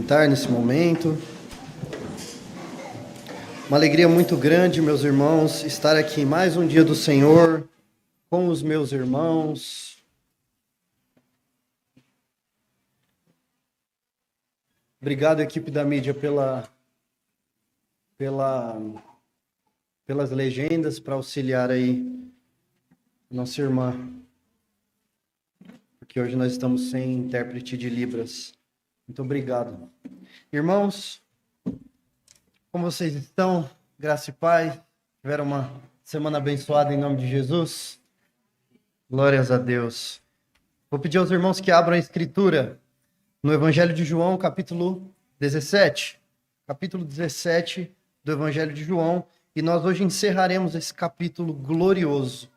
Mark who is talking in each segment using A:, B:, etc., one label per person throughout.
A: Estar nesse momento. Uma alegria muito grande, meus irmãos, estar aqui mais um dia do Senhor com os meus irmãos. Obrigado, equipe da mídia, pelas legendas para auxiliar aí nossa irmã, porque hoje nós estamos sem intérprete de Libras. Muito obrigado. Irmãos, como vocês estão? Graça e paz. Tiveram uma semana abençoada em nome de Jesus? Glórias a Deus. Vou pedir aos irmãos que abram a Escritura no Evangelho de João, capítulo 17. Capítulo 17 do Evangelho de João. E nós hoje encerraremos esse capítulo glorioso,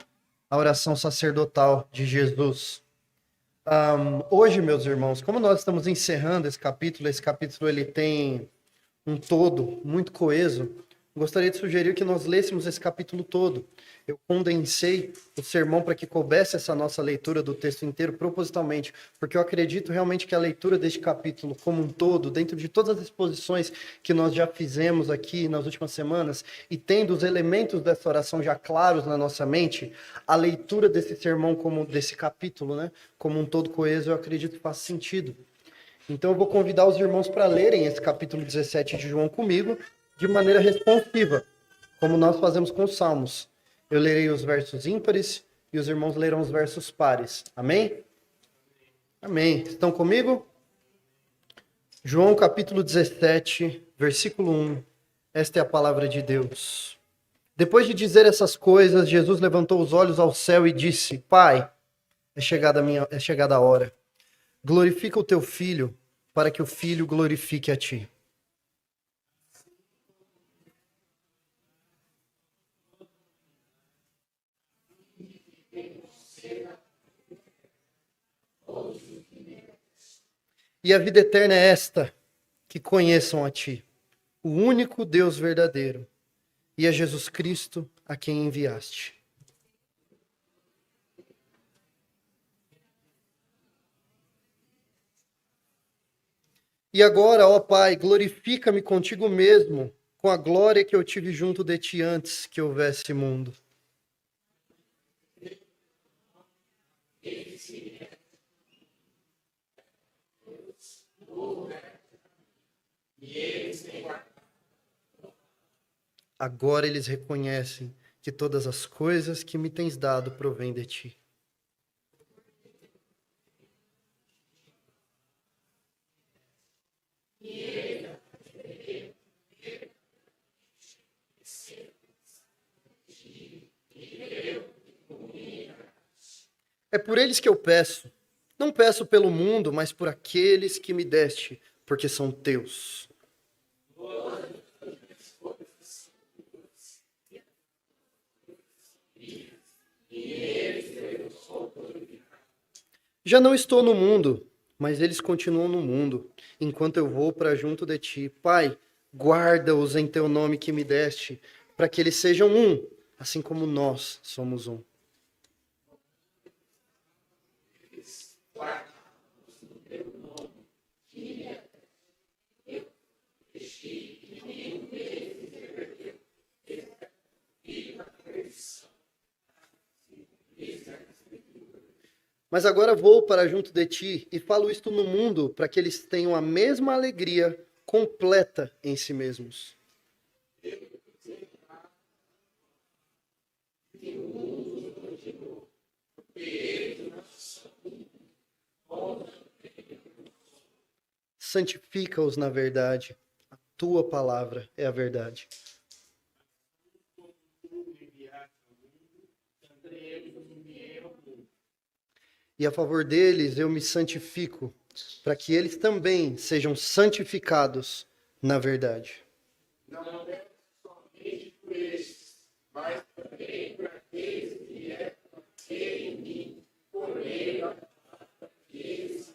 A: a oração sacerdotal de Jesus. Hoje, meus irmãos, como nós estamos encerrando esse capítulo ele tem um todo muito coeso. Gostaria de sugerir que nós lêssemos esse capítulo todo. Eu condensei o sermão para que coubesse essa nossa leitura do texto inteiro propositalmente, porque eu acredito realmente que a leitura deste capítulo como um todo, dentro de todas as exposições que nós já fizemos aqui nas últimas semanas, e tendo os elementos dessa oração já claros na nossa mente, a leitura desse sermão, desse capítulo, né, como um todo coeso, eu acredito que faz sentido. Então eu vou convidar os irmãos para lerem esse capítulo 17 de João comigo, de maneira responsiva, como nós fazemos com os Salmos. Eu lerei os versos ímpares e os irmãos lerão os versos pares. Amém? Amém. Estão comigo? João capítulo 17, versículo 1. Esta é a palavra de Deus. Depois de dizer essas coisas, Jesus levantou os olhos ao céu e disse: Pai, é chegada a hora. Glorifica o teu Filho, para que o Filho glorifique a ti. E a vida eterna é esta, que conheçam a ti, o único Deus verdadeiro, e a Jesus Cristo, a quem enviaste. E agora, ó Pai, glorifica-me contigo mesmo, com a glória que eu tive junto de ti antes que houvesse mundo. Agora eles reconhecem que todas as coisas que me tens dado provêm de ti. É por eles que eu peço. Não peço pelo mundo, mas por aqueles que me deste, porque são teus. Já não estou no mundo, mas eles continuam no mundo, enquanto eu vou para junto de ti. Pai, guarda-os em teu nome que me deste, para que eles sejam um, assim como nós somos um. Mas agora vou para junto de ti e falo isto no mundo para que eles tenham a mesma alegria completa em si mesmos. Santifica-os na verdade. A tua palavra é a verdade. E a favor deles eu me santifico, para que eles também sejam santificados na verdade. Não é somente por estes, mas também por aqueles que é em mim, por meio daqueles.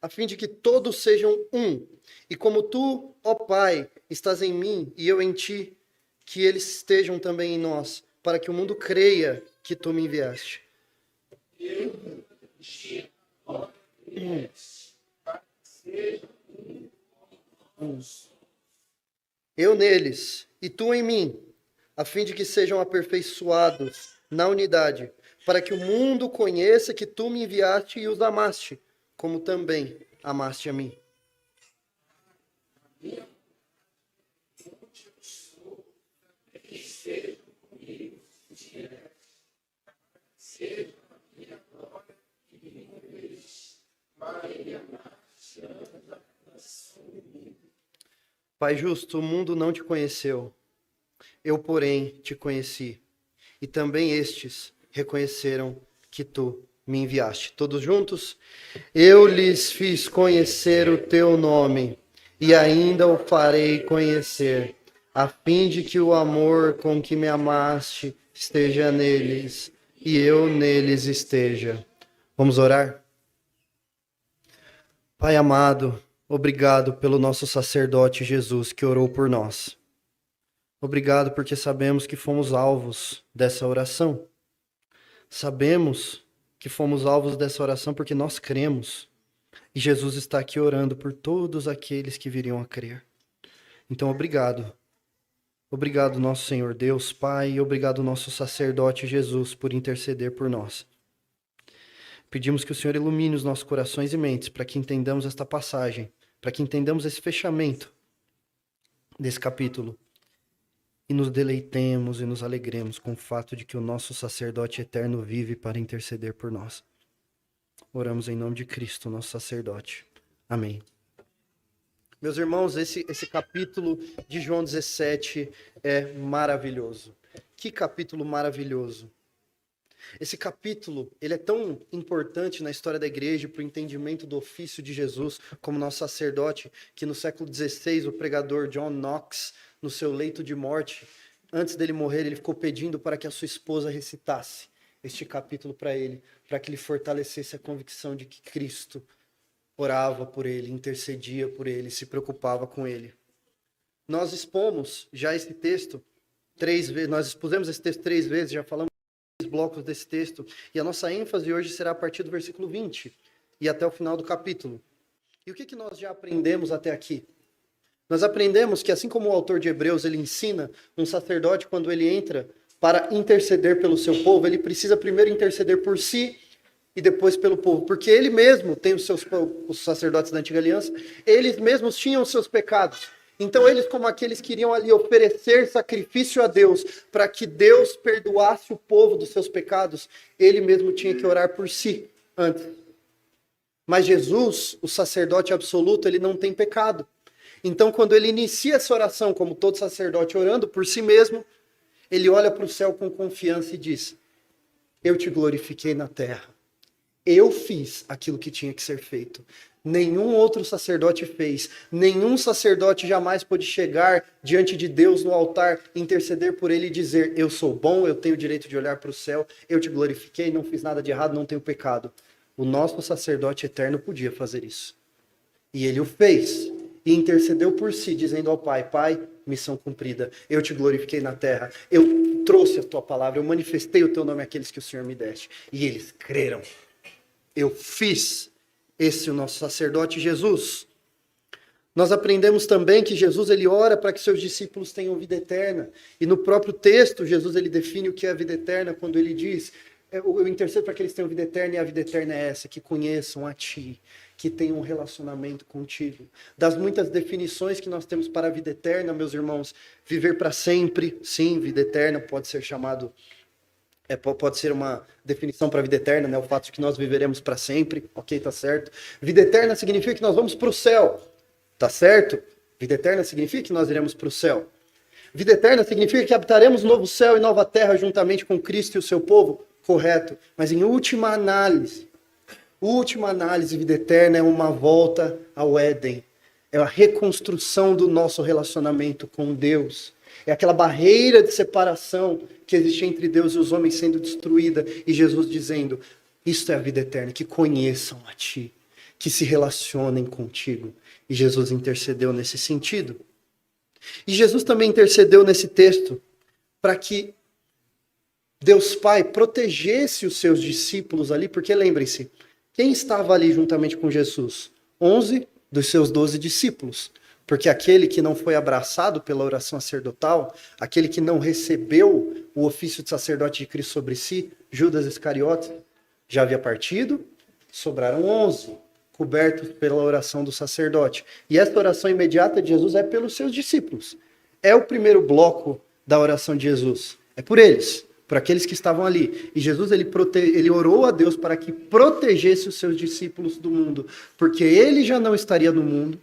A: A fim de que todos sejam um, e como tu, ó Pai, estás em mim e eu em ti, que eles estejam também em nós, para que o mundo creia que tu me enviaste. Eu neles e tu em mim, a fim de que sejam aperfeiçoados na unidade, para que o mundo conheça que tu me enviaste e os amaste, como também amaste a mim. Pai justo, o mundo não te conheceu, eu, porém, te conheci, e também estes reconheceram que tu me enviaste. Todos juntos? Eu lhes fiz conhecer o teu nome, e ainda o farei conhecer, a fim de que o amor com que me amaste esteja neles, e eu neles esteja. Vamos orar? Pai amado, obrigado pelo nosso sacerdote Jesus que orou por nós. Obrigado porque sabemos que fomos alvos dessa oração. Sabemos que fomos alvos dessa oração porque nós cremos. E Jesus está aqui orando por todos aqueles que viriam a crer. Então, obrigado. Obrigado, nosso Senhor Deus, Pai, e obrigado, nosso sacerdote Jesus, por interceder por nós. Pedimos que o Senhor ilumine os nossos corações e mentes para que entendamos esta passagem, para que entendamos esse fechamento desse capítulo e nos deleitemos e nos alegremos com o fato de que o nosso sacerdote eterno vive para interceder por nós. Oramos em nome de Cristo, nosso sacerdote. Amém. Meus irmãos, esse capítulo de João 17 é maravilhoso. Que capítulo maravilhoso. Esse capítulo, ele é tão importante na história da igreja, para o entendimento do ofício de Jesus como nosso sacerdote, que no século XVI, o pregador John Knox, no seu leito de morte, antes dele morrer, ele ficou pedindo para que a sua esposa recitasse este capítulo para ele, para que ele fortalecesse a convicção de que Cristo orava por ele, intercedia por ele, se preocupava com ele. Nós expomos já esse texto 3 vezes, nós expusemos esse texto 3 vezes, já falamos blocos desse texto, e a nossa ênfase hoje será a partir do versículo 20 e até o final do capítulo. E o que nós já aprendemos até aqui? Nós aprendemos que, assim como o autor de Hebreus, ele ensina um sacerdote, quando ele entra para interceder pelo seu povo, ele precisa primeiro interceder por si e depois pelo povo, porque ele mesmo tem os sacerdotes da antiga aliança, eles mesmos tinham os seus pecados. Então eles, como aqueles que iriam ali oferecer sacrifício a Deus, para que Deus perdoasse o povo dos seus pecados, ele mesmo tinha que orar por si antes. Mas Jesus, o sacerdote absoluto, ele não tem pecado. Então quando ele inicia essa oração, como todo sacerdote orando por si mesmo, ele olha para o céu com confiança e diz: eu te glorifiquei na terra. Eu fiz aquilo que tinha que ser feito. Nenhum outro sacerdote fez. Nenhum sacerdote jamais pôde chegar diante de Deus no altar, interceder por ele e dizer: eu sou bom, eu tenho o direito de olhar para o céu, eu te glorifiquei, não fiz nada de errado, não tenho pecado. O nosso sacerdote eterno podia fazer isso. E ele o fez. E intercedeu por si, dizendo ao Pai: Pai, missão cumprida. Eu te glorifiquei na terra. Eu trouxe a tua palavra, eu manifestei o teu nome àqueles que o Senhor me deste. E eles creram. Eu fiz. Esse é o nosso sacerdote Jesus. Nós aprendemos também que Jesus ele ora para que seus discípulos tenham vida eterna. E no próprio texto, Jesus ele define o que é a vida eterna quando ele diz: eu intercedo para que eles tenham vida eterna, e a vida eterna é essa, que conheçam a Ti, que tenham um relacionamento contigo. Das muitas definições que nós temos para a vida eterna, meus irmãos, viver para sempre, sim, vida eterna pode ser chamado... pode ser uma definição para a vida eterna, né? O fato de que nós viveremos para sempre, ok, tá certo. Vida eterna significa que nós vamos para o céu, tá certo? Vida eterna significa que nós iremos para o céu. Vida eterna significa que habitaremos novo céu e nova terra juntamente com Cristo e o seu povo, correto. Mas em última análise, vida eterna é uma volta ao Éden. É a reconstrução do nosso relacionamento com Deus. É aquela barreira de separação que existe entre Deus e os homens sendo destruída. E Jesus dizendo: isto é a vida eterna, que conheçam a Ti, que se relacionem contigo. E Jesus intercedeu nesse sentido. E Jesus também intercedeu nesse texto para que Deus Pai protegesse os seus discípulos ali, porque lembrem-se, quem estava ali juntamente com Jesus? 11 dos seus 12 discípulos. Porque aquele que não foi abraçado pela oração sacerdotal, aquele que não recebeu o ofício de sacerdote de Cristo sobre si, Judas Iscariotes, já havia partido, sobraram 11, cobertos pela oração do sacerdote. E essa oração imediata de Jesus é pelos seus discípulos. É o primeiro bloco da oração de Jesus. É por eles, por aqueles que estavam ali. E Jesus ele orou a Deus para que protegesse os seus discípulos do mundo, porque ele já não estaria no mundo,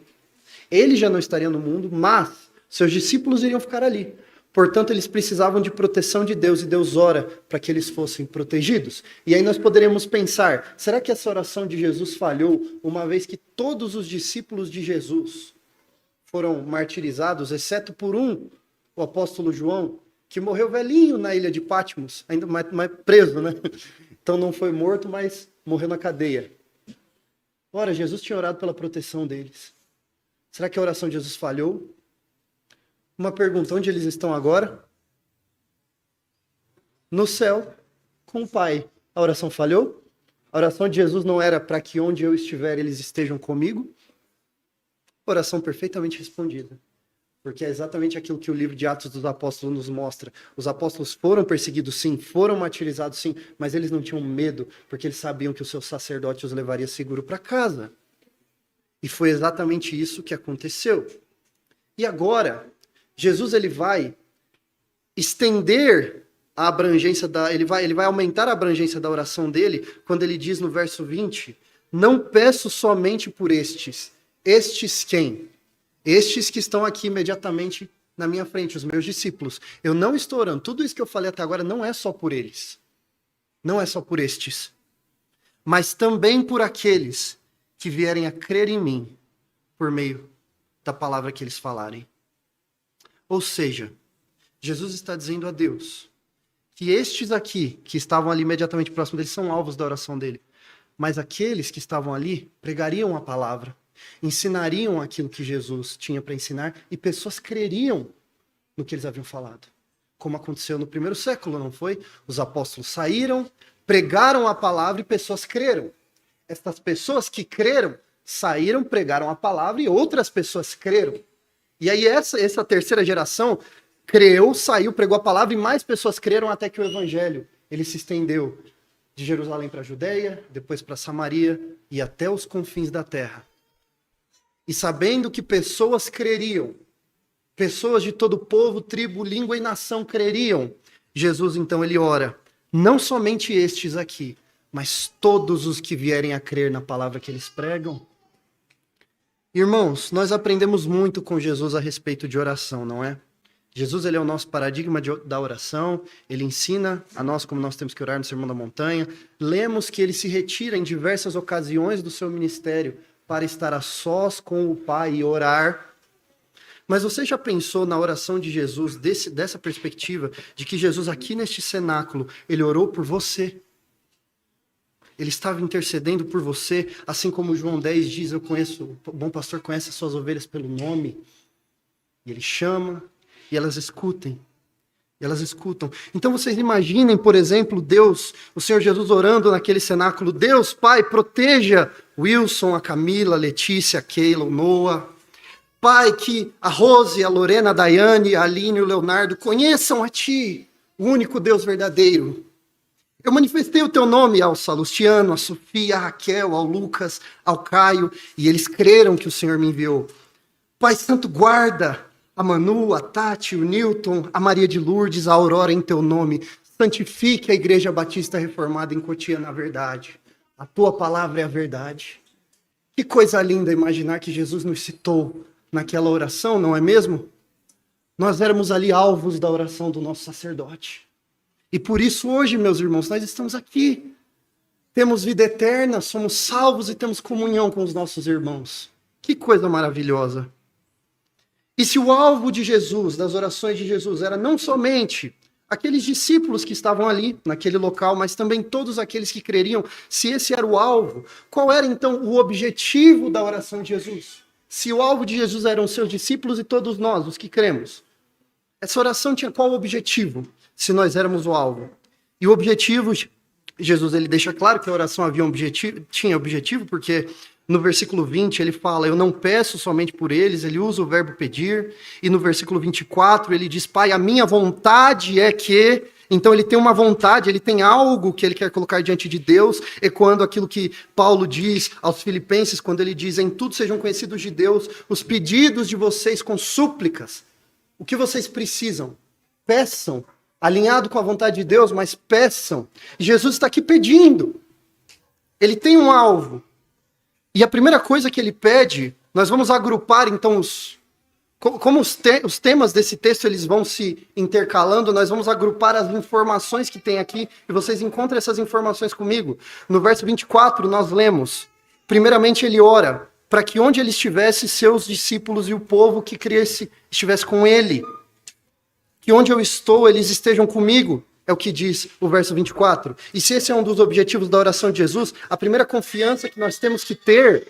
A: mas seus discípulos iriam ficar ali. Portanto, eles precisavam de proteção de Deus, e Deus ora para que eles fossem protegidos. E aí nós poderíamos pensar, será que essa oração de Jesus falhou, uma vez que todos os discípulos de Jesus foram martirizados, exceto por um, o apóstolo João, que morreu velhinho na ilha de Patmos, ainda mais preso, né? Então não foi morto, mas morreu na cadeia. Ora, Jesus tinha orado pela proteção deles. Será que a oração de Jesus falhou? Uma pergunta, onde eles estão agora? No céu, com o Pai. A oração falhou? A oração de Jesus não era para que onde eu estiver eles estejam comigo? Oração perfeitamente respondida. Porque é exatamente aquilo que o livro de Atos dos Apóstolos nos mostra. Os apóstolos foram perseguidos sim, foram martirizados sim, mas eles não tinham medo, porque eles sabiam que o seu sacerdote os levaria seguro para casa. E foi exatamente isso que aconteceu. E agora, Jesus ele vai estender a abrangência ele vai aumentar a abrangência da oração dele, quando ele diz no verso 20, não peço somente por estes. Estes quem? Estes que estão aqui imediatamente na minha frente, os meus discípulos. Eu não estou orando. Tudo isso que eu falei até agora não é só por eles. Não é só por estes. Mas também por aqueles que vierem a crer em mim por meio da palavra que eles falarem. Ou seja, Jesus está dizendo a Deus que estes aqui, que estavam ali imediatamente próximo dele, são alvos da oração dele. Mas aqueles que estavam ali pregariam a palavra, ensinariam aquilo que Jesus tinha para ensinar, e pessoas creriam no que eles haviam falado. Como aconteceu no primeiro século, não foi? Os apóstolos saíram, pregaram a palavra e pessoas creram. Essas pessoas que creram, saíram, pregaram a palavra e outras pessoas creram. E aí essa terceira geração creu, saiu, pregou a palavra e mais pessoas creram até que o evangelho ele se estendeu de Jerusalém para a Judéia, depois para Samaria e até os confins da terra. E sabendo que pessoas creriam, pessoas de todo povo, tribo, língua e nação creriam, Jesus então ele ora, não somente estes aqui, mas todos os que vierem a crer na palavra que eles pregam. Irmãos, nós aprendemos muito com Jesus a respeito de oração, não é? Jesus ele é o nosso paradigma da oração, ele ensina a nós como nós temos que orar no Sermão da Montanha. Lemos que ele se retira em diversas ocasiões do seu ministério para estar a sós com o Pai e orar. Mas você já pensou na oração de Jesus dessa perspectiva de que Jesus aqui neste cenáculo, ele orou por você? Ele estava intercedendo por você, assim como João 10 diz, o bom pastor conhece as suas ovelhas pelo nome. E ele chama, e elas escutem. E elas escutam. Então vocês imaginem, por exemplo, Deus, o Senhor Jesus orando naquele cenáculo. Deus, Pai, proteja Wilson, a Camila, a Letícia, a Keila, o Noah. Pai, que a Rose, a Lorena, a Daiane, a Aline e o Leonardo conheçam a Ti, o único Deus verdadeiro. Eu manifestei o Teu nome ao Salustiano, a Sofia, a Raquel, ao Lucas, ao Caio, e eles creram que o Senhor me enviou. Pai Santo, guarda a Manu, a Tati, o Newton, a Maria de Lourdes, a Aurora em Teu nome. Santifique a Igreja Batista Reformada em Cotia na verdade. A Tua palavra é a verdade. Que coisa linda imaginar que Jesus nos citou naquela oração, não é mesmo? Nós éramos ali alvos da oração do nosso sacerdote. E por isso hoje, meus irmãos, nós estamos aqui. Temos vida eterna, somos salvos e temos comunhão com os nossos irmãos. Que coisa maravilhosa. E se o alvo de Jesus, das orações de Jesus, era não somente aqueles discípulos que estavam ali, naquele local, mas também todos aqueles que creriam, se esse era o alvo, qual era então o objetivo da oração de Jesus? Se o alvo de Jesus eram os seus discípulos e todos nós, os que cremos, essa oração tinha qual objetivo? Se nós éramos o alvo. E o objetivo, Jesus ele deixa claro que a oração tinha objetivo, porque No versículo 20, ele fala, eu não peço somente por eles, ele usa o verbo pedir. E no versículo 24, ele diz, Pai, a minha vontade é que... Então ele tem uma vontade, ele tem algo que ele quer colocar diante de Deus, ecoando aquilo que Paulo diz aos Filipenses, quando ele diz, em tudo sejam conhecidos de Deus os pedidos de vocês com súplicas. O que vocês precisam? Peçam, alinhado com a vontade de Deus, mas peçam. Jesus está aqui pedindo. Ele tem um alvo. E a primeira coisa que ele pede, nós vamos agrupar então como os temas desse texto eles vão se intercalando, nós vamos agrupar as informações que tem aqui, e vocês encontram essas informações comigo. No verso 24 nós lemos, primeiramente ele ora, para que onde ele estivesse, seus discípulos e o povo que cresce estivesse com ele. Que onde eu estou, eles estejam comigo. É o que diz o verso 24. E se esse é um dos objetivos da oração de Jesus, a primeira confiança que nós temos que ter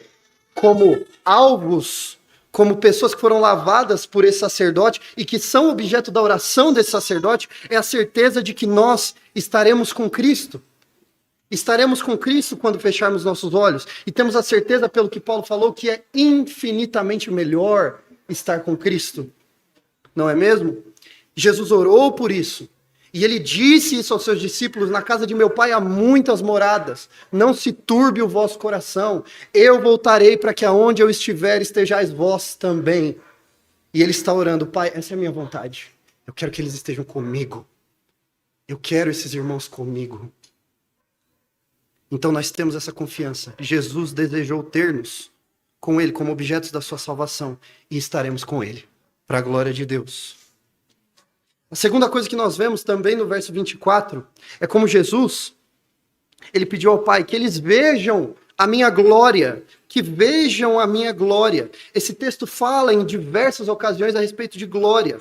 A: como alvos, como pessoas que foram lavadas por esse sacerdote e que são objeto da oração desse sacerdote, é a certeza de que nós estaremos com Cristo. Estaremos com Cristo quando fecharmos nossos olhos. E temos a certeza, pelo que Paulo falou, que é infinitamente melhor estar com Cristo. Não é mesmo? Jesus orou por isso. E ele disse isso aos seus discípulos, na casa de meu pai há muitas moradas, não se turbe o vosso coração, eu voltarei para que aonde eu estiver estejais vós também. E ele está orando, Pai, essa é a minha vontade, eu quero que eles estejam comigo, eu quero esses irmãos comigo. Então nós temos essa confiança, Jesus desejou ter-nos com ele como objetos da sua salvação, e estaremos com ele, para a glória de Deus. A segunda coisa que nós vemos também no verso 24 é como Jesus, ele pediu ao Pai que eles vejam a minha glória, que vejam a minha glória. Esse texto fala em diversas ocasiões a respeito de glória.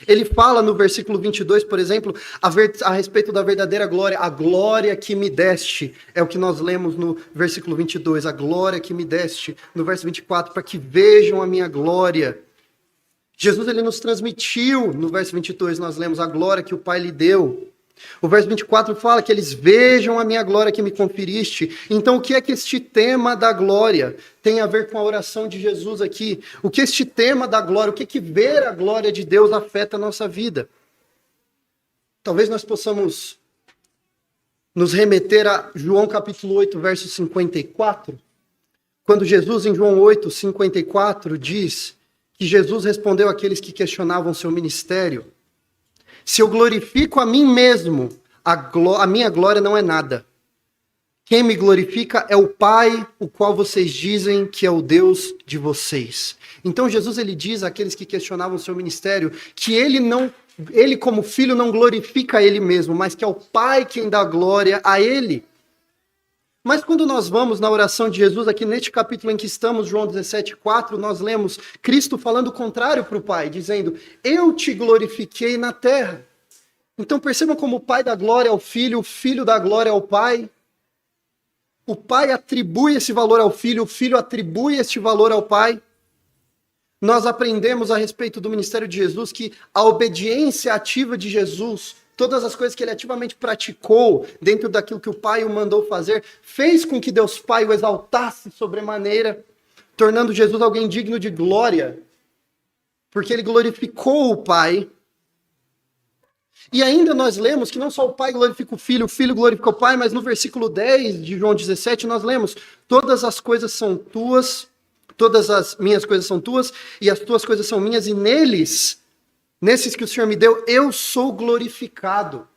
A: Ele fala no versículo 22, por exemplo, a respeito da verdadeira glória, a glória que me deste, é o que nós lemos no versículo 22, a glória que me deste, no verso 24, para que vejam a minha glória. Jesus ele nos transmitiu, no verso 22 nós lemos a glória que o Pai lhe deu. O verso 24 fala que eles vejam a minha glória que me conferiste. Então o que é que este tema da glória tem a ver com a oração de Jesus aqui? O que este tema da glória, o que é que ver a glória de Deus afeta a nossa vida? Talvez nós possamos nos remeter a João capítulo 8, verso 54. Quando Jesus em João 8, 54 diz... que Jesus respondeu àqueles que questionavam seu ministério, se eu glorifico a mim mesmo, a minha glória não é nada. Quem me glorifica é o Pai, o qual vocês dizem que é o Deus de vocês. Então Jesus ele diz àqueles que questionavam seu ministério que ele como filho não glorifica a ele mesmo, mas que é o Pai quem dá glória a ele. Mas quando nós vamos na oração de Jesus, aqui neste capítulo em que estamos, João 17:4, nós lemos Cristo falando o contrário para o Pai, dizendo, eu te glorifiquei na terra. Então percebam como o Pai dá glória ao Filho, o Filho dá glória ao Pai. O Pai atribui esse valor ao Filho, o Filho atribui este valor ao Pai. Nós aprendemos a respeito do ministério de Jesus que a obediência ativa de Jesus, todas as coisas que ele ativamente praticou dentro daquilo que o Pai o mandou fazer, fez com que Deus Pai o exaltasse sobremaneira, tornando Jesus alguém digno de glória, porque ele glorificou o Pai. E ainda nós lemos que não só o Pai glorifica o Filho glorifica o Pai, mas no versículo 10 de João 17 nós lemos, todas as coisas são tuas, todas as minhas coisas são tuas, e as tuas coisas são minhas, e nesses que o Senhor me deu, eu sou glorificado.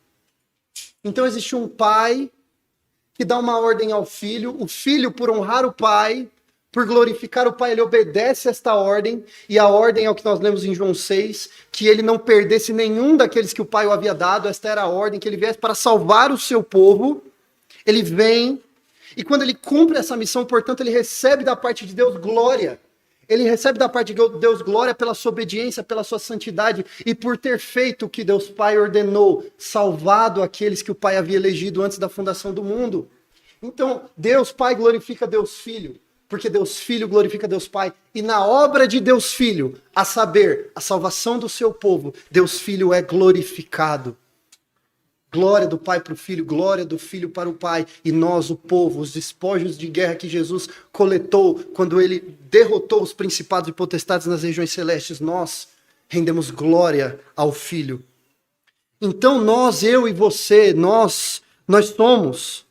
A: Então existe um pai que dá uma ordem ao filho, o filho, por honrar o pai, por glorificar o pai, ele obedece esta ordem, e a ordem é o que nós lemos em João 6, que ele não perdesse nenhum daqueles que o pai o havia dado, esta era a ordem, que ele viesse para salvar o seu povo. Ele vem, e quando ele cumpre essa missão, portanto, ele recebe da parte de Deus glória. Ele recebe da parte de Deus glória pela sua obediência, pela sua santidade e por ter feito o que Deus Pai ordenou, salvado aqueles que o Pai havia elegido antes da fundação do mundo. Então, Deus Pai glorifica Deus Filho, porque Deus Filho glorifica Deus Pai. E na obra de Deus Filho, a saber, a salvação do seu povo, Deus Filho é glorificado. Glória do Pai para o Filho, glória do Filho para o Pai. E nós, o povo, os despojos de guerra que Jesus coletou quando ele derrotou os principados e potestades nas regiões celestes, nós rendemos glória ao Filho. Então nós, eu e você, nós somos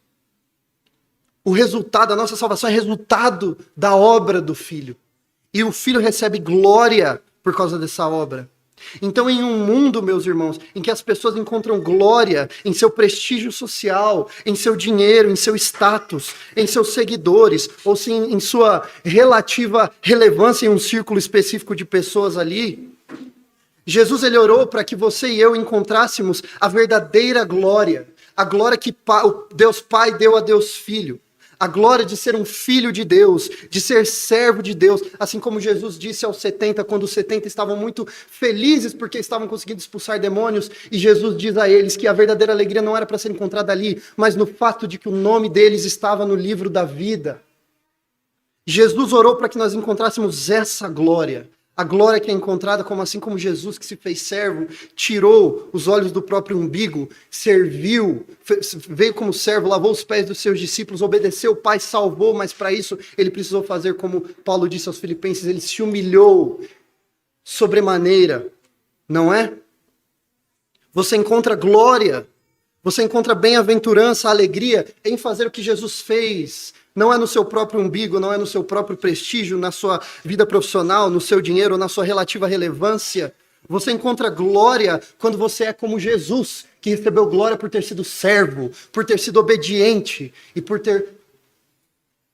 A: o resultado, a nossa salvação é resultado da obra do Filho. E o Filho recebe glória por causa dessa obra. Então, em um mundo, meus irmãos, em que as pessoas encontram glória em seu prestígio social, em seu dinheiro, em seu status, em seus seguidores, ou sim em sua relativa relevância em um círculo específico de pessoas ali, Jesus ele orou para que você e eu encontrássemos a verdadeira glória, a glória que Deus Pai deu a Deus Filho. A glória de ser um filho de Deus, de ser servo de Deus, assim como Jesus disse aos 70, quando os 70 estavam muito felizes porque estavam conseguindo expulsar demônios, e Jesus diz a eles que a verdadeira alegria não era para ser encontrada ali, mas no fato de que o nome deles estava no livro da vida. Jesus orou para que nós encontrássemos essa glória. A glória que é encontrada como assim como Jesus que se fez servo, tirou os olhos do próprio umbigo, serviu, veio como servo, lavou os pés dos seus discípulos, obedeceu o Pai, salvou, mas para isso ele precisou fazer como Paulo disse aos Filipenses, ele se humilhou sobremaneira, não é? Você encontra glória, você encontra bem-aventurança, alegria em fazer o que Jesus fez. Não é no seu próprio umbigo, não é no seu próprio prestígio, na sua vida profissional, no seu dinheiro, na sua relativa relevância. Você encontra glória quando você é como Jesus, que recebeu glória por ter sido servo, por ter sido obediente e por ter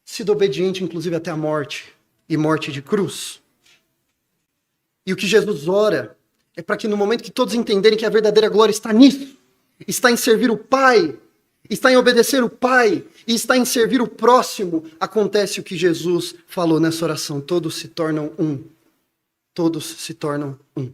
A: sido obediente, inclusive até a morte, e morte de cruz. E o que Jesus ora é para que no momento que todos entenderem que a verdadeira glória está nisso, está em servir o Pai, está em obedecer o Pai e está em servir o próximo, acontece o que Jesus falou nessa oração, todos se tornam um. Todos se tornam um.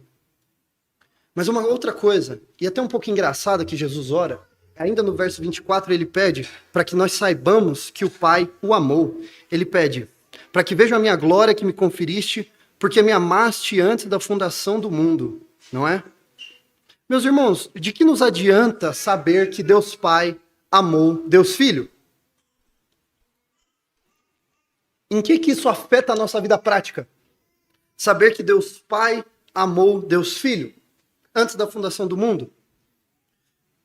A: Mas uma outra coisa, e até um pouco engraçada que Jesus ora, ainda no verso 24 ele pede para que nós saibamos que o Pai o amou. Ele pede, para que vejam a minha glória que me conferiste, porque me amaste antes da fundação do mundo, não é? Meus irmãos, de que nos adianta saber que Deus Pai amou Deus Filho? Em que isso afeta a nossa vida prática? Saber que Deus Pai amou Deus Filho antes da fundação do mundo?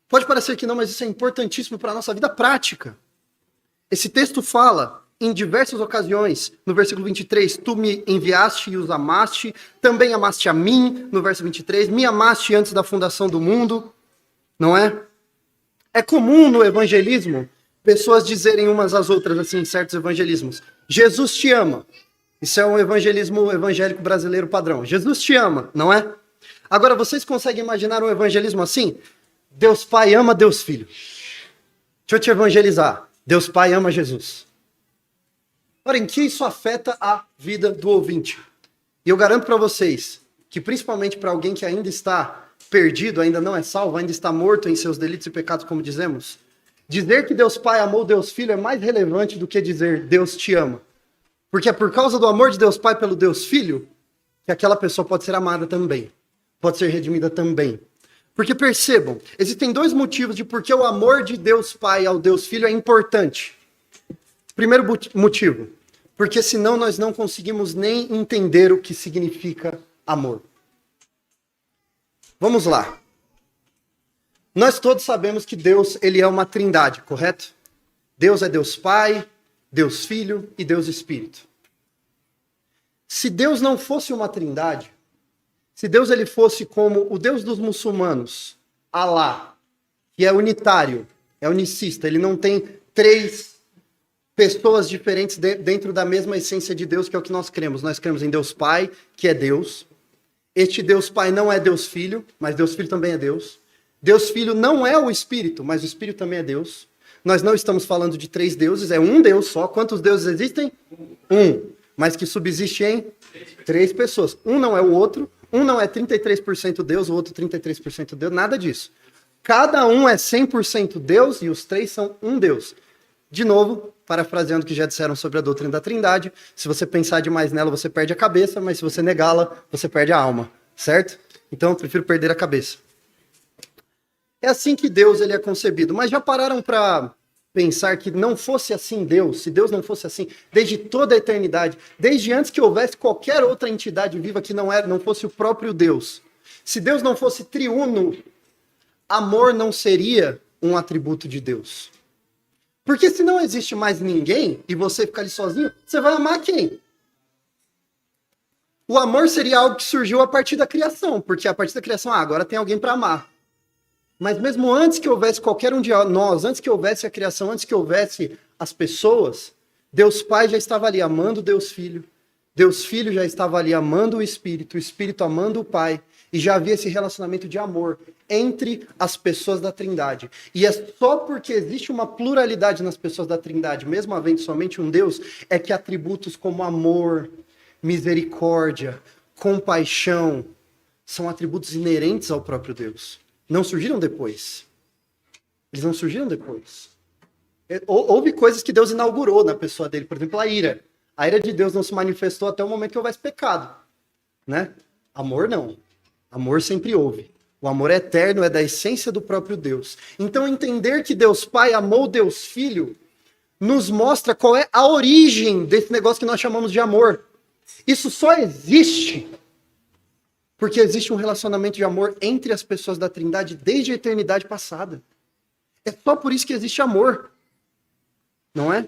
A: Pode parecer que não, mas isso é importantíssimo para a nossa vida prática. Esse texto fala em diversas ocasiões, no versículo 23, tu me enviaste e os amaste, também amaste a mim, no verso 23, me amaste antes da fundação do mundo, não é? É comum no evangelismo pessoas dizerem umas às outras, assim, em certos evangelismos, Jesus te ama. Isso é um evangelismo evangélico brasileiro padrão. Jesus te ama, não é? Agora, vocês conseguem imaginar um evangelismo assim? Deus Pai ama Deus Filho. Deixa eu te evangelizar. Deus Pai ama Jesus. Ora, em que isso afeta a vida do ouvinte? E eu garanto para vocês que, principalmente para alguém que ainda está perdido, ainda não é salvo, ainda está morto em seus delitos e pecados, como dizemos, dizer que Deus Pai amou Deus Filho é mais relevante do que dizer Deus te ama. Porque é por causa do amor de Deus Pai pelo Deus Filho que aquela pessoa pode ser amada também, pode ser redimida também. Porque percebam, existem dois motivos de por que o amor de Deus Pai ao Deus Filho é importante. Primeiro motivo, porque senão nós não conseguimos nem entender o que significa amor. Vamos lá. Nós todos sabemos que Deus, ele é uma trindade, correto? Deus é Deus Pai, Deus Filho e Deus Espírito. Se Deus não fosse uma trindade, se Deus ele fosse como o Deus dos muçulmanos, Alá, que é unitário, é unicista, ele não tem três pessoas diferentes dentro da mesma essência de Deus, que é o que nós cremos. Nós cremos em Deus Pai, que é Deus. Este Deus Pai não é Deus Filho, mas Deus Filho também é Deus. Deus Filho não é o Espírito, mas o Espírito também é Deus. Nós não estamos falando de três deuses, é um Deus só. Quantos deuses existem? Um. Mas que subsiste em três pessoas. Um não é o outro, um não é 33% Deus, o outro 33% Deus, nada disso. Cada um é 100% Deus e os três são um Deus. De novo, parafraseando o que já disseram sobre a doutrina da Trindade, se você pensar demais nela, você perde a cabeça, mas se você negá-la, você perde a alma, certo? Então, eu prefiro perder a cabeça. É assim que Deus ele é concebido. Mas já pararam para pensar que não fosse assim Deus, se Deus não fosse assim, desde toda a eternidade, desde antes que houvesse qualquer outra entidade viva que não fosse o próprio Deus. Se Deus não fosse triuno, amor não seria um atributo de Deus. Porque se não existe mais ninguém e você ficar ali sozinho, você vai amar quem? O amor seria algo que surgiu a partir da criação, porque a partir da criação, agora tem alguém para amar. Mas mesmo antes que houvesse qualquer um de nós, antes que houvesse a criação, antes que houvesse as pessoas, Deus Pai já estava ali amando Deus Filho. Deus Filho já estava ali amando o Espírito amando o Pai. E já havia esse relacionamento de amor entre as pessoas da Trindade. E é só porque existe uma pluralidade nas pessoas da Trindade, mesmo havendo somente um Deus, é que atributos como amor, misericórdia, compaixão, são atributos inerentes ao próprio Deus. Não surgiram depois. Eles não surgiram depois. Houve coisas que Deus inaugurou na pessoa dele. Por exemplo, a ira. A ira de Deus não se manifestou até o momento que houvesse pecado. Né? Amor não. Amor sempre houve. O amor é eterno, é da essência do próprio Deus. Então, entender que Deus Pai amou Deus Filho nos mostra qual é a origem desse negócio que nós chamamos de amor. Isso só existe porque existe um relacionamento de amor entre as pessoas da Trindade desde a eternidade passada. É só por isso que existe amor. Não é?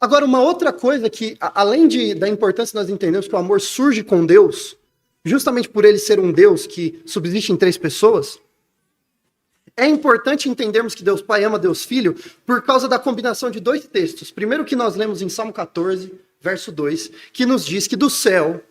A: Agora, uma outra coisa que, além da importância nós entendemos que o amor surge com Deus, justamente por ele ser um Deus que subsiste em três pessoas, é importante entendermos que Deus Pai ama Deus Filho por causa da combinação de dois textos. Primeiro que nós lemos em Salmo 14, verso 2, que nos diz que do céu,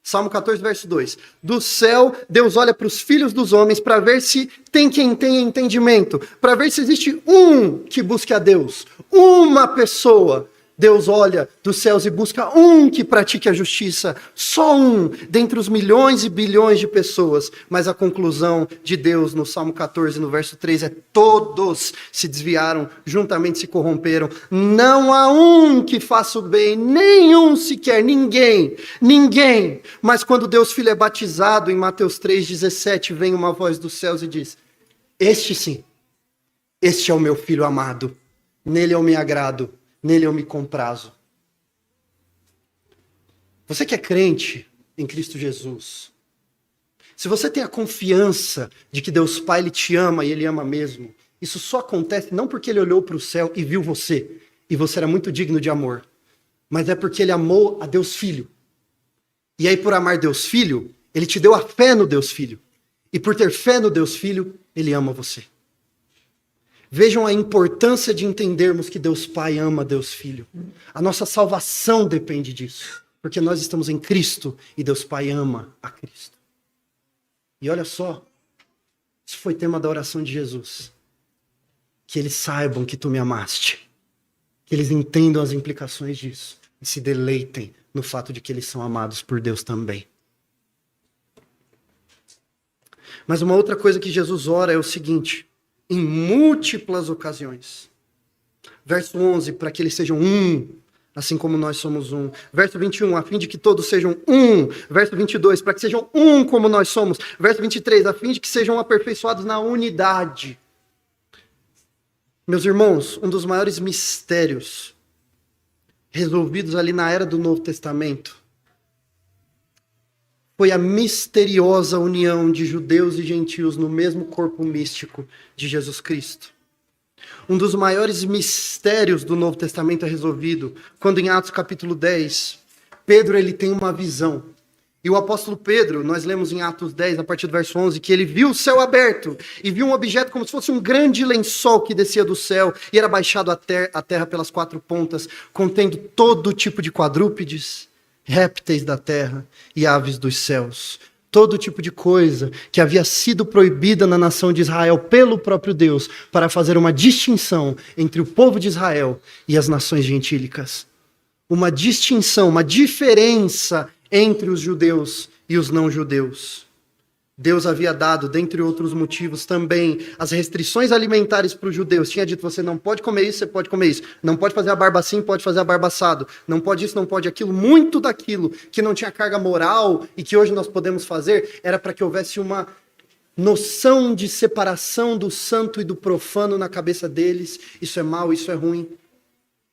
A: Salmo 14, verso 2, do céu Deus olha para os filhos dos homens para ver se tem quem tenha entendimento, para ver se existe um que busque a Deus, uma pessoa. Deus olha dos céus e busca um que pratique a justiça, só um, dentre os milhões e bilhões de pessoas. Mas a conclusão de Deus no Salmo 14, no verso 3, é todos se desviaram, juntamente se corromperam. Não há um que faça o bem, nenhum sequer, ninguém. Mas quando Deus Filho é batizado, em Mateus 3,17, vem uma voz dos céus e diz, este sim, este é o meu Filho amado, nele eu me agrado. Nele eu me comprazo. Você que é crente em Cristo Jesus, se você tem a confiança de que Deus Pai ele te ama e Ele ama mesmo, isso só acontece não porque Ele olhou para o céu e viu você, e você era muito digno de amor, mas é porque Ele amou a Deus Filho. E aí por amar Deus Filho, Ele te deu a fé no Deus Filho. E por ter fé no Deus Filho, Ele ama você. Vejam a importância de entendermos que Deus Pai ama Deus Filho. A nossa salvação depende disso. Porque nós estamos em Cristo e Deus Pai ama a Cristo. E olha só, isso foi tema da oração de Jesus. Que eles saibam que tu me amaste. Que eles entendam as implicações disso. E se deleitem no fato de que eles são amados por Deus também. Mas uma outra coisa que Jesus ora é o seguinte. Em múltiplas ocasiões. Verso 11, para que eles sejam um, assim como nós somos um. Verso 21, a fim de que todos sejam um. Verso 22, para que sejam um como nós somos. Verso 23, a fim de que sejam aperfeiçoados na unidade. Meus irmãos, um dos maiores mistérios resolvidos ali na era do Novo Testamento foi a misteriosa união de judeus e gentios no mesmo corpo místico de Jesus Cristo. Um dos maiores mistérios do Novo Testamento é resolvido quando em Atos capítulo 10, Pedro ele tem uma visão. E o apóstolo Pedro, nós lemos em Atos 10, a partir do verso 11, que ele viu o céu aberto e viu um objeto como se fosse um grande lençol que descia do céu e era baixado à terra pelas quatro pontas, contendo todo tipo de quadrúpedes, répteis da terra e aves dos céus. Todo tipo de coisa que havia sido proibida na nação de Israel pelo próprio Deus para fazer uma distinção entre o povo de Israel e as nações gentílicas. Uma distinção, uma diferença entre os judeus e os não-judeus. Deus havia dado, dentre outros motivos, também as restrições alimentares para os judeus. Tinha dito, você não pode comer isso, você pode comer isso. Não pode fazer a barba assim, pode fazer a barba assado. Não pode isso, não pode aquilo. Muito daquilo que não tinha carga moral e que hoje nós podemos fazer, era para que houvesse uma noção de separação do santo e do profano na cabeça deles. Isso é mal, isso é ruim.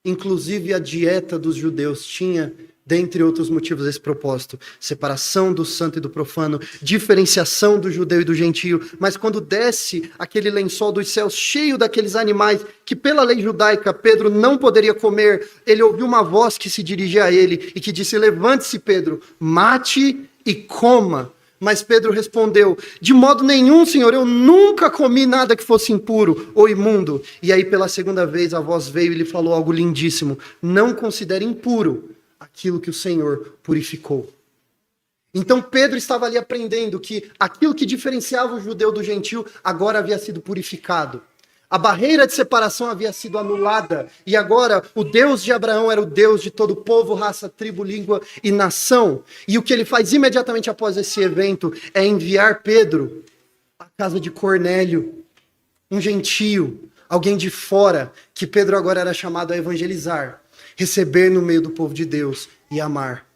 A: Inclusive a dieta dos judeus tinha, dentre outros motivos, esse propósito. Separação do santo e do profano, diferenciação do judeu e do gentio. Mas quando desce aquele lençol dos céus cheio daqueles animais que pela lei judaica Pedro não poderia comer, ele ouviu uma voz que se dirigia a ele e que disse: levante-se, Pedro, mate e coma. Mas Pedro respondeu: de modo nenhum, Senhor, eu nunca comi nada que fosse impuro ou imundo. E aí pela segunda vez a voz veio e lhe falou algo lindíssimo: não considere impuro aquilo que o Senhor purificou. Então Pedro estava ali aprendendo que aquilo que diferenciava o judeu do gentio agora havia sido purificado. A barreira de separação havia sido anulada, e agora o Deus de Abraão era o Deus de todo povo, raça, tribo, língua e nação. E o que ele faz imediatamente após esse evento é enviar Pedro à casa de Cornélio, um gentio, alguém de fora, que Pedro agora era chamado a evangelizar, receber no meio do povo de Deus e amar,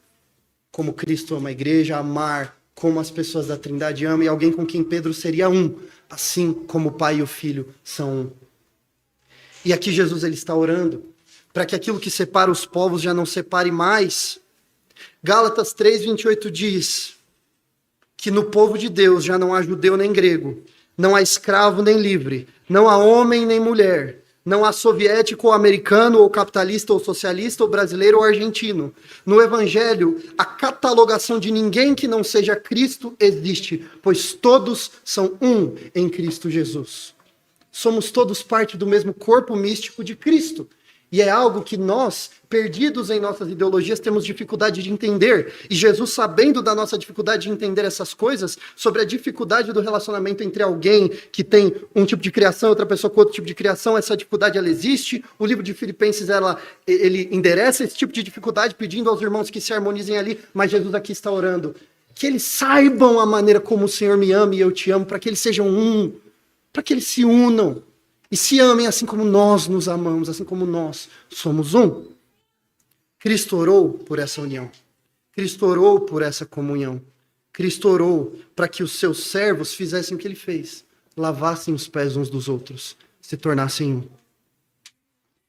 A: como Cristo ama a igreja, amar como as pessoas da Trindade amam, e alguém com quem Pedro seria um, assim como o Pai e o Filho são um. E aqui Jesus ele está orando para que aquilo que separa os povos já não separe mais. Gálatas 3:28 diz que no povo de Deus já não há judeu nem grego, não há escravo nem livre, não há homem nem mulher, não há soviético ou americano, ou capitalista, ou socialista, ou brasileiro, ou argentino. No Evangelho, a catalogação de ninguém que não seja Cristo existe, pois todos são um em Cristo Jesus. Somos todos parte do mesmo corpo místico de Cristo. E é algo que nós, perdidos em nossas ideologias, temos dificuldade de entender. E Jesus, sabendo da nossa dificuldade de entender essas coisas, sobre a dificuldade do relacionamento entre alguém que tem um tipo de criação e outra pessoa com outro tipo de criação, essa dificuldade ela existe. O livro de Filipenses, ele endereça esse tipo de dificuldade, pedindo aos irmãos que se harmonizem ali, mas Jesus aqui está orando. Que eles saibam a maneira como o Senhor me ama e eu te amo, para que eles sejam um, para que eles se unam. E se amem assim como nós nos amamos, assim como nós somos um. Cristo orou por essa união. Cristo orou por essa comunhão. Cristo orou para que os seus servos fizessem o que ele fez. Lavassem os pés uns dos outros. Se tornassem um.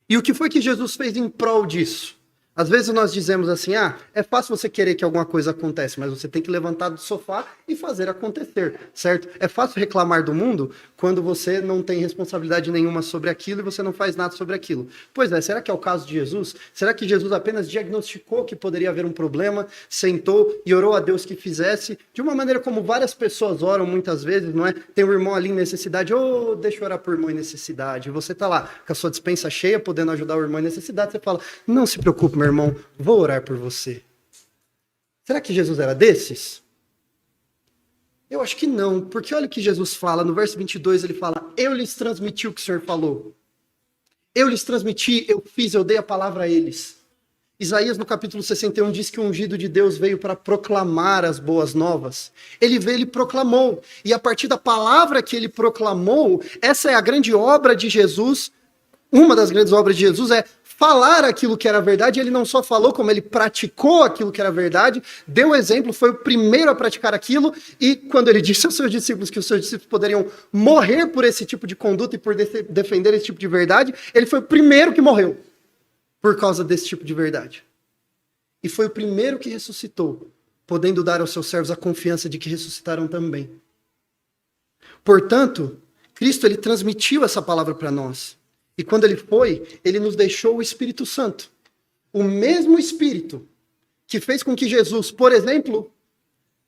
A: E o que foi que Jesus fez em prol disso? Às vezes nós dizemos assim, é fácil você querer que alguma coisa aconteça, mas você tem que levantar do sofá e fazer acontecer, certo? É fácil reclamar do mundo quando você não tem responsabilidade nenhuma sobre aquilo e você não faz nada sobre aquilo. Pois é, será que é o caso de Jesus? Será que Jesus apenas diagnosticou que poderia haver um problema, sentou e orou a Deus que fizesse, de uma maneira como várias pessoas oram muitas vezes, não é? Tem um irmão ali em necessidade, deixa eu orar por irmão em necessidade. Você tá lá com a sua despensa cheia, podendo ajudar o irmão em necessidade, você fala, não se preocupe, meu irmão, vou orar por você. Será que Jesus era desses? Eu acho que não, porque olha o que Jesus fala, no verso 22 ele fala, eu lhes transmiti o que o Senhor falou. Eu lhes transmiti, eu fiz, eu dei a palavra a eles. Isaías no capítulo 61 diz que o ungido de Deus veio para proclamar as boas novas. Ele veio, ele proclamou, e a partir da palavra que ele proclamou, essa é a grande obra de Jesus, uma das grandes obras de Jesus é falar aquilo que era verdade. Ele não só falou, como ele praticou aquilo que era verdade, deu exemplo, foi o primeiro a praticar aquilo, e quando ele disse aos seus discípulos que os seus discípulos poderiam morrer por esse tipo de conduta e por defender esse tipo de verdade, ele foi o primeiro que morreu por causa desse tipo de verdade. E foi o primeiro que ressuscitou, podendo dar aos seus servos a confiança de que ressuscitarão também. Portanto, Cristo ele transmitiu essa palavra para nós. E quando ele foi, ele nos deixou o Espírito Santo. O mesmo Espírito que fez com que Jesus, por exemplo,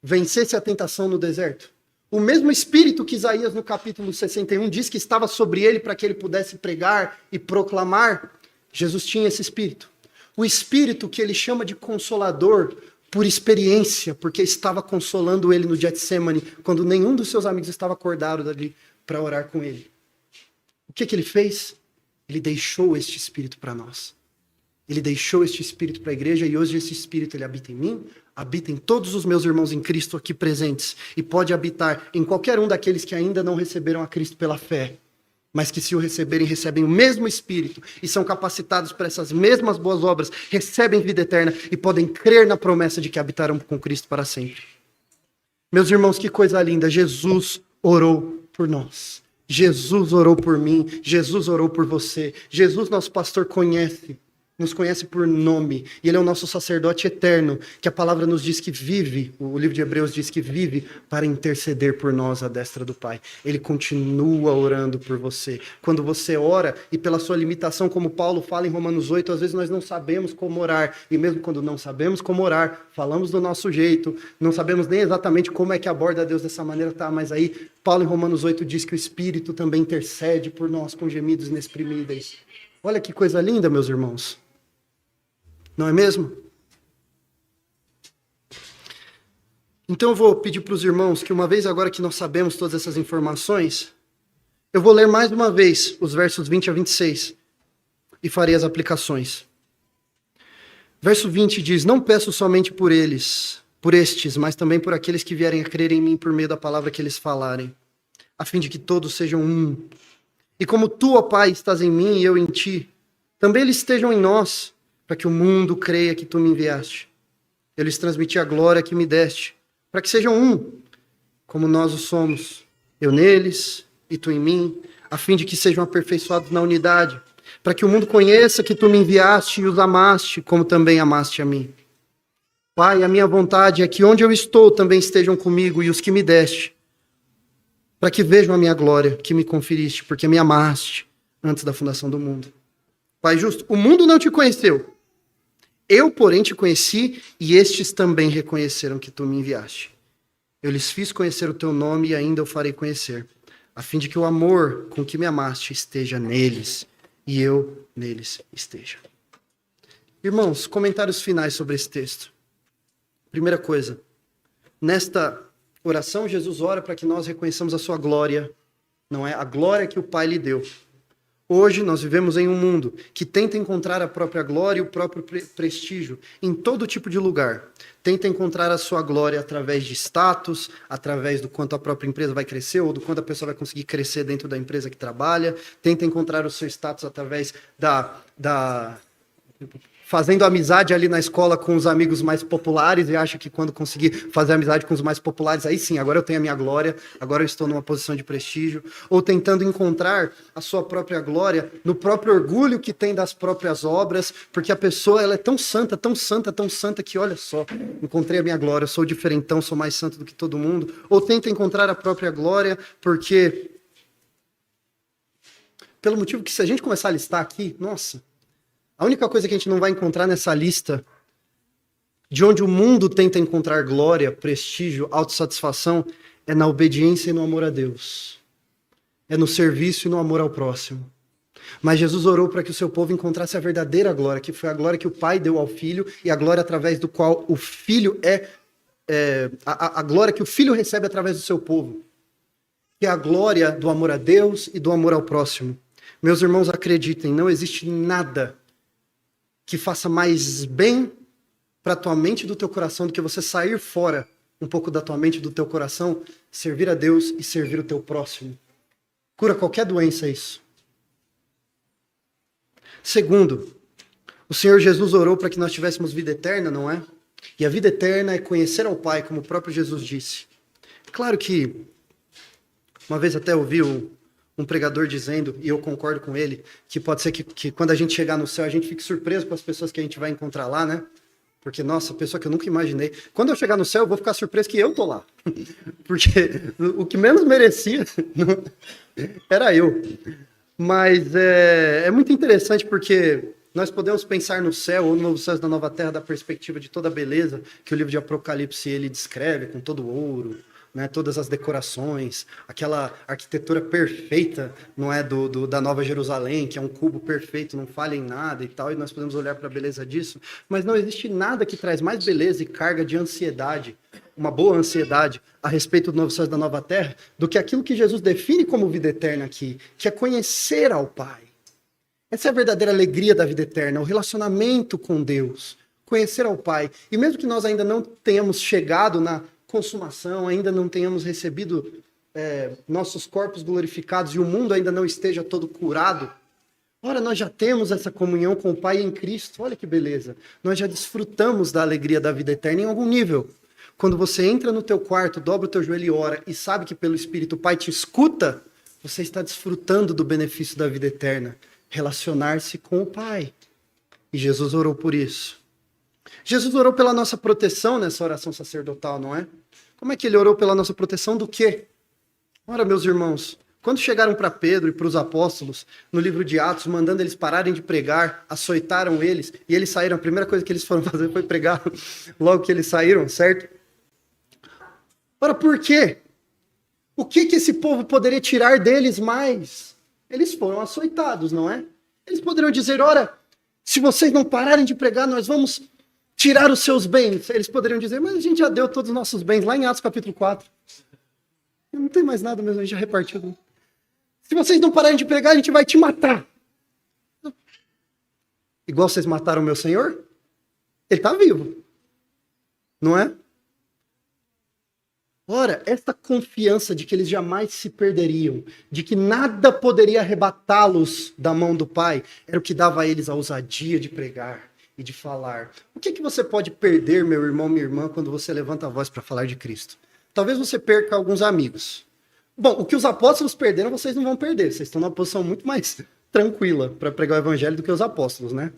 A: vencesse a tentação no deserto. O mesmo Espírito que Isaías no capítulo 61 diz que estava sobre ele para que ele pudesse pregar e proclamar. Jesus tinha esse Espírito. O Espírito que ele chama de Consolador por experiência, porque estava consolando ele no Getsemane, quando nenhum dos seus amigos estava acordado ali para orar com ele. O que ele fez? Ele deixou este Espírito para nós. Ele deixou este Espírito para a igreja e hoje esse Espírito ele habita em mim, habita em todos os meus irmãos em Cristo aqui presentes e pode habitar em qualquer um daqueles que ainda não receberam a Cristo pela fé, mas que se o receberem, recebem o mesmo Espírito e são capacitados para essas mesmas boas obras, recebem vida eterna e podem crer na promessa de que habitarão com Cristo para sempre. Meus irmãos, que coisa linda, Jesus orou por nós. Jesus orou por mim, Jesus orou por você. Jesus, nosso pastor, nos conhece por nome, e ele é o nosso sacerdote eterno, que a palavra nos diz que vive, o livro de Hebreus diz que vive para interceder por nós à destra do Pai. Ele continua orando por você. Quando você ora, e pela sua limitação, como Paulo fala em Romanos 8, às vezes nós não sabemos como orar, e mesmo quando não sabemos como orar, falamos do nosso jeito, não sabemos nem exatamente como é que aborda a Deus dessa maneira, tá? Mas aí, Paulo em Romanos 8 diz que o Espírito também intercede por nós com gemidos inexprimíveis. Olha que coisa linda, meus irmãos. Não é mesmo? Então eu vou pedir para os irmãos que, uma vez agora que nós sabemos todas essas informações, eu vou ler mais uma vez os versos 20 a 26 e farei as aplicações. Verso 20 diz: não peço somente por estes, mas também por aqueles que vierem a crer em mim por meio da palavra que eles falarem, a fim de que todos sejam um. E como tu, ó Pai, estás em mim e eu em ti, também eles estejam em nós, para que o mundo creia que tu me enviaste. Eu lhes transmiti a glória que me deste, para que sejam um, como nós o somos, eu neles e tu em mim, a fim de que sejam aperfeiçoados na unidade, para que o mundo conheça que tu me enviaste e os amaste, como também amaste a mim. Pai, a minha vontade é que onde eu estou também estejam comigo e os que me deste, para que vejam a minha glória que me conferiste, porque me amaste antes da fundação do mundo. Pai justo, o mundo não te conheceu. Eu, porém, te conheci, e estes também reconheceram que tu me enviaste. Eu lhes fiz conhecer o teu nome e ainda o farei conhecer, a fim de que o amor com que me amaste esteja neles, e eu neles esteja. Irmãos, comentários finais sobre esse texto. Primeira coisa, nesta oração, Jesus ora para que nós reconheçamos a sua glória, não é? A glória que o Pai lhe deu. Hoje nós vivemos em um mundo que tenta encontrar a própria glória e o próprio prestígio em todo tipo de lugar. Tenta encontrar a sua glória através de status, através do quanto a própria empresa vai crescer ou do quanto a pessoa vai conseguir crescer dentro da empresa que trabalha. Tenta encontrar o seu status através fazendo amizade ali na escola com os amigos mais populares e acha que quando conseguir fazer amizade com os mais populares, aí sim, agora eu tenho a minha glória, agora eu estou numa posição de prestígio. Ou tentando encontrar a sua própria glória no próprio orgulho que tem das próprias obras, porque a pessoa ela é tão santa, tão santa, tão santa que, olha só, encontrei a minha glória, eu sou diferentão, sou mais santo do que todo mundo. Ou tenta encontrar a própria glória porque, pelo motivo que se a gente começar a listar aqui, nossa... A única coisa que a gente não vai encontrar nessa lista de onde o mundo tenta encontrar glória, prestígio, autossatisfação é na obediência e no amor a Deus. É no serviço e no amor ao próximo. Mas Jesus orou para que o seu povo encontrasse a verdadeira glória, que foi a glória que o Pai deu ao Filho e a glória através do qual o Filho a glória que o Filho recebe através do seu povo. Que é a glória do amor a Deus e do amor ao próximo. Meus irmãos, acreditem, não existe nada que faça mais bem para a tua mente e do teu coração do que você sair fora um pouco da tua mente e do teu coração, servir a Deus e servir o teu próximo. Cura qualquer doença isso. Segundo, o Senhor Jesus orou para que nós tivéssemos vida eterna, não é? E a vida eterna é conhecer ao Pai, como o próprio Jesus disse. Claro que, uma vez até ouvi um pregador dizendo, e eu concordo com ele, que pode ser que quando a gente chegar no céu, a gente fique surpreso com as pessoas que a gente vai encontrar lá, né? Porque, nossa, pessoa que eu nunca imaginei. Quando eu chegar no céu, eu vou ficar surpreso que eu tô lá. Porque o que menos merecia era eu. Mas é muito interessante porque nós podemos pensar no céu ou no novo céu da nova terra da perspectiva de toda a beleza que o livro de Apocalipse ele descreve, com todo o ouro, né, todas as decorações, aquela arquitetura perfeita, não é, da Nova Jerusalém, que é um cubo perfeito, não falha em nada e tal, e nós podemos olhar para a beleza disso, mas não existe nada que traz mais beleza e carga de ansiedade, uma boa ansiedade a respeito do novo céu e da nova terra, do que aquilo que Jesus define como vida eterna aqui, que é conhecer ao Pai. Essa é a verdadeira alegria da vida eterna, o relacionamento com Deus, conhecer ao Pai. E mesmo que nós ainda não tenhamos chegado na consumação, ainda não tenhamos recebido nossos corpos glorificados e o mundo ainda não esteja todo curado, ora, nós já temos essa comunhão com o Pai em Cristo, olha que beleza. Nós já desfrutamos da alegria da vida eterna em algum nível. quando você entra no teu quarto, dobra o teu joelho e ora, e sabe que pelo Espírito o Pai te escuta, você está desfrutando do benefício da vida eterna, relacionar-se com o Pai. E Jesus orou por isso. Jesus orou pela nossa proteção nessa oração sacerdotal, não é? Como é que ele orou pela nossa proteção do quê? Ora, meus irmãos, quando chegaram para Pedro e para os apóstolos, no livro de Atos, mandando eles pararem de pregar, açoitaram eles, e eles saíram, a primeira coisa que eles foram fazer foi pregar logo que eles saíram, certo? Ora, por quê? O que esse povo poderia tirar deles mais? Eles foram açoitados, não é? Eles poderiam dizer, ora, se vocês não pararem de pregar, nós vamos tirar os seus bens. Eles poderiam dizer, mas a gente já deu todos os nossos bens, lá em Atos capítulo 4. Não tem mais nada mesmo, a gente já repartiu. Se vocês não pararem de pregar, a gente vai te matar. Igual vocês mataram o meu Senhor? Ele está vivo. Não é? Ora, esta confiança de que eles jamais se perderiam, de que nada poderia arrebatá-los da mão do Pai, era o que dava a eles a ousadia de pregar e de falar. O que você pode perder, meu irmão, minha irmã, quando você levanta a voz para falar de Cristo? Talvez você perca alguns amigos. Bom, o que os apóstolos perderam, vocês não vão perder. Vocês estão numa posição muito mais tranquila para pregar o evangelho do que os apóstolos, né?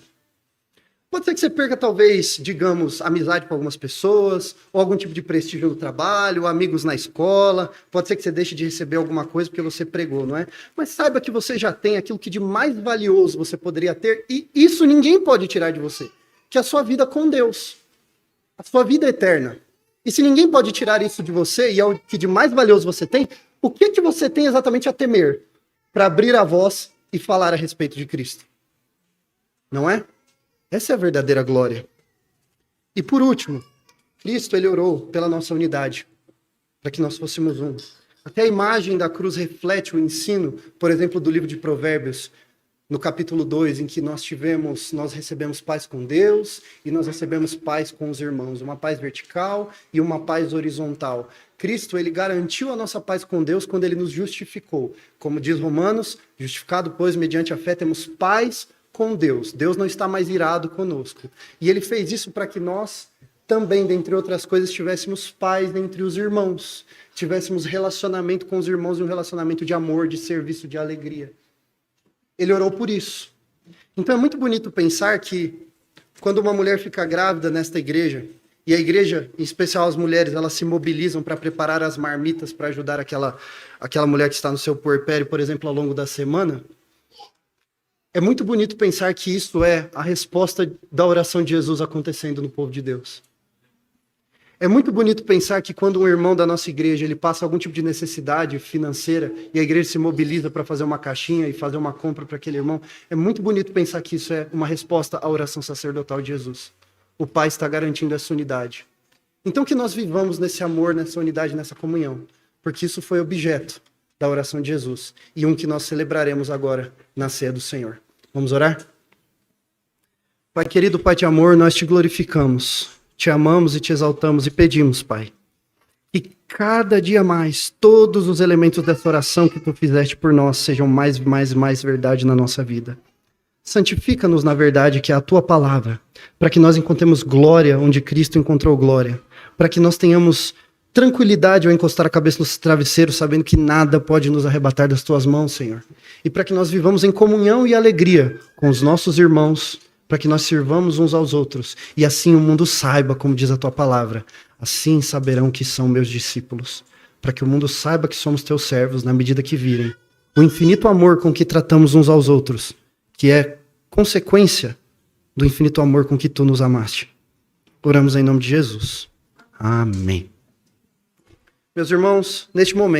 A: Pode ser que você perca, talvez, digamos, amizade com algumas pessoas, ou algum tipo de prestígio no trabalho, amigos na escola. Pode ser que você deixe de receber alguma coisa porque você pregou, não é? Mas saiba que você já tem aquilo que de mais valioso você poderia ter, e isso ninguém pode tirar de você, que é a sua vida com Deus, a sua vida eterna. E se ninguém pode tirar isso de você, e é o que de mais valioso você tem, o que você tem exatamente a temer para abrir a voz e falar a respeito de Cristo? Não é? Essa é a verdadeira glória. E por último, Cristo, ele orou pela nossa unidade, para que nós fôssemos um. Até a imagem da cruz reflete o ensino, por exemplo, do livro de Provérbios, no capítulo 2, em que nós recebemos paz com Deus e nós recebemos paz com os irmãos, uma paz vertical e uma paz horizontal. Cristo, ele garantiu a nossa paz com Deus quando ele nos justificou. Como diz Romanos, justificado, pois, mediante a fé, temos paz com Deus. Deus não está mais irado conosco. E ele fez isso para que nós também, dentre outras coisas, tivéssemos paz entre os irmãos, tivéssemos relacionamento com os irmãos, um relacionamento de amor, de serviço, de alegria. Ele orou por isso. Então é muito bonito pensar que quando uma mulher fica grávida nesta igreja, e a igreja, em especial as mulheres, elas se mobilizam para preparar as marmitas para ajudar aquela mulher que está no seu puerpério, por exemplo, ao longo da semana, é muito bonito pensar que isso é a resposta da oração de Jesus acontecendo no povo de Deus. É muito bonito pensar que quando um irmão da nossa igreja ele passa algum tipo de necessidade financeira e a igreja se mobiliza para fazer uma caixinha e fazer uma compra para aquele irmão, é muito bonito pensar que isso é uma resposta à oração sacerdotal de Jesus. O Pai está garantindo essa unidade. Então que nós vivamos nesse amor, nessa unidade, nessa comunhão, porque isso foi objeto da oração de Jesus e um que nós celebraremos agora na ceia do Senhor. Vamos orar? Pai querido, Pai de amor, nós te glorificamos. Te amamos e te exaltamos e pedimos, Pai, que cada dia mais todos os elementos dessa oração que tu fizeste por nós sejam mais verdade na nossa vida. Santifica-nos na verdade que é a tua palavra, para que nós encontremos glória onde Cristo encontrou glória, para que nós tenhamos tranquilidade ao encostar a cabeça no travesseiro, sabendo que nada pode nos arrebatar das tuas mãos, Senhor. E para que nós vivamos em comunhão e alegria com os nossos irmãos, para que nós sirvamos uns aos outros, e assim o mundo saiba, como diz a tua palavra, assim saberão que são meus discípulos, para que o mundo saiba que somos teus servos, na medida que virem o infinito amor com que tratamos uns aos outros, que é consequência do infinito amor com que tu nos amaste. Oramos em nome de Jesus. Amém. Meus irmãos, neste momento,